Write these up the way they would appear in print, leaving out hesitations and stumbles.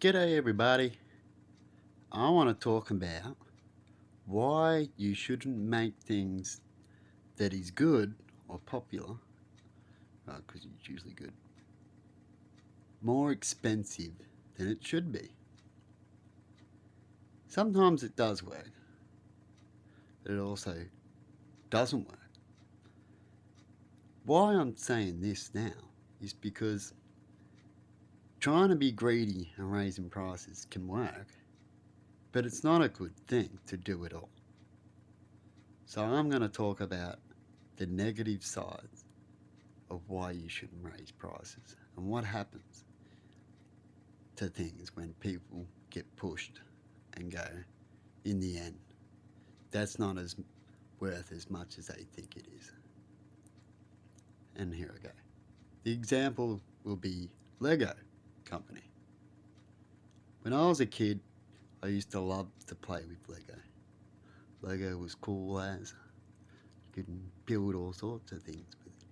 G'day, everybody. I want to talk about why you shouldn't make things that is good or popular, because it's usually good, more expensive than it should be. Sometimes it does work, but it also doesn't work. Why I'm saying this now is because trying to be greedy and raising prices can work, but it's not a good thing to do it all. So I'm going to talk about the negative sides of why you shouldn't raise prices and what happens to things when people get pushed and go, in the end, that's not as worth as much as they think it is. And here I go. The example will be Lego Company. When I was a kid, I used to love to play with Lego. Lego was cool as you could build all sorts of things with it.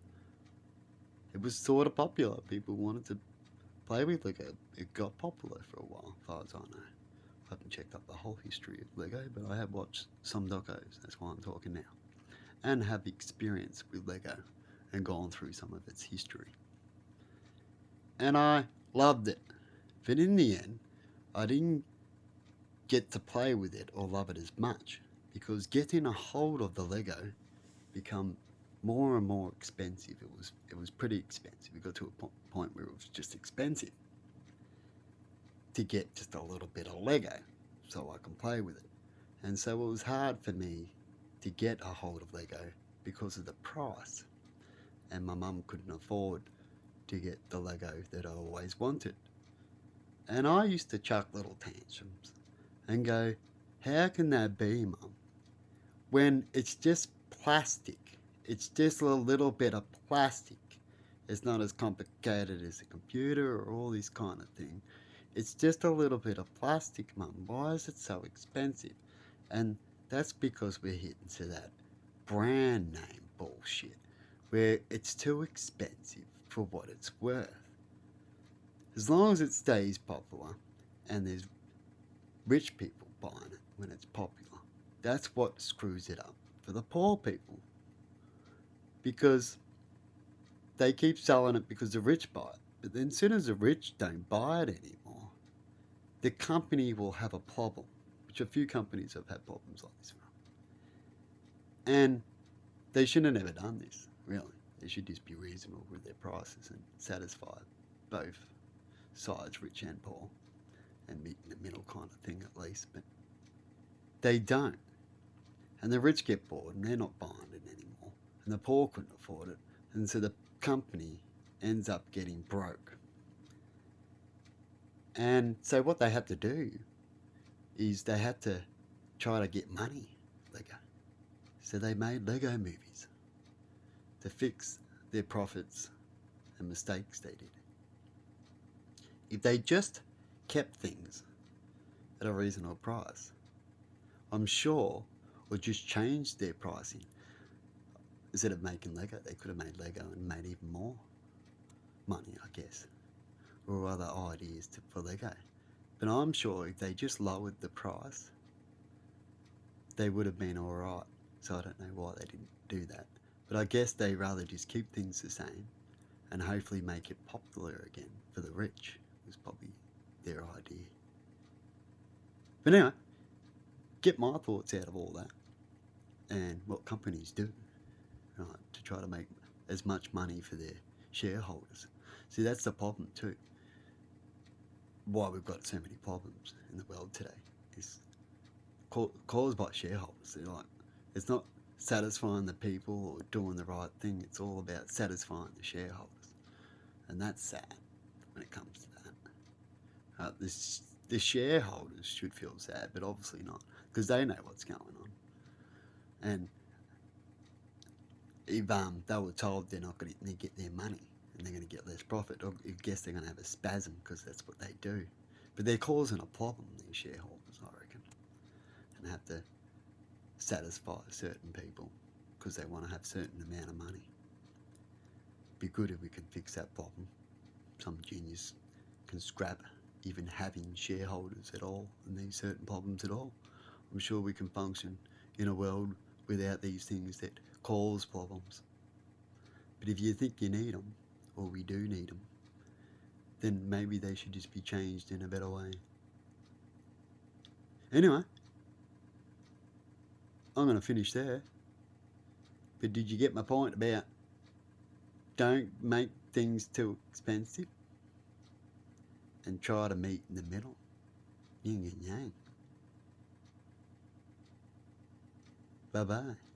It was sort of popular. People wanted to play with Lego. It got popular for a while, as far as I know. I haven't checked up the whole history of Lego, but I have watched some docos, that's why I'm talking now, and have experience with Lego and gone through some of its history. And I loved it. But in the end, I didn't get to play with it or love it as much because getting a hold of the Lego become more and more expensive. It was pretty expensive. It got to a point where it was just expensive to get just a little bit of Lego so I can play with it. And so it was hard for me to get a hold of Lego because of the price. And my mum couldn't afford to get the Lego that I always wanted. And I used to chuck little tantrums and go, how can that be, Mum? When it's just plastic. It's just a little bit of plastic. It's not as complicated as a computer or all this kind of thing. It's just a little bit of plastic, Mum. Why is it so expensive? And that's because we're hitting to that brand name bullshit where it's too expensive for what it's worth. As long as it stays popular and there's rich people buying it when it's popular, that's what screws it up for the poor people. Because they keep selling it because the rich buy it. But then as soon as the rich don't buy it anymore, the company will have a problem, which a few companies have had problems like this. And they shouldn't have ever done this, really. They should just be reasonable with their prices and satisfy both sides, rich and poor, and meet in the middle kind of thing at least. But they don't. And the rich get bored and they're not buying it anymore. And the poor couldn't afford it. And so the company ends up getting broke. And so what they had to do is they had to try to get money, Lego. So they made Lego movies to fix their profits and mistakes they did. If they just kept things at a reasonable price, I'm sure, or just changed their pricing, instead of making Lego, they could have made Lego and made even more money, I guess, or other ideas for Lego. But I'm sure if they just lowered the price, they would have been alright. So I don't know why they didn't do that. But I guess they rather just keep things the same and hopefully make it popular again for the rich, was probably their idea. But anyway, get my thoughts out of all that and what companies do, right, to try to make as much money for their shareholders. See, that's the problem too. Why we've got so many problems in the world today is caused by shareholders. They're like, it's not satisfying the people or doing the right thing. It's all about satisfying the shareholders, and that's sad when it comes to that. The shareholders should feel sad, but obviously not, because they know what's going on. And if they were told they're not going to get their money and they're going to get less profit, I guess they're going to have a spasm because that's what they do. But they're causing a problem, these shareholders, I reckon, and have to satisfy certain people because they want to have a certain amount of money. Be good if we could fix that problem. Some genius can scrap even having shareholders at all and these certain problems at all. I'm sure we can function in a world without these things that cause problems. But if you think you need them, or we do need them, then maybe they should just be changed in a better way. Anyway, I'm going to finish there. But did you get my point about don't make things too expensive and try to meet in the middle? Yin and yang. Bye bye.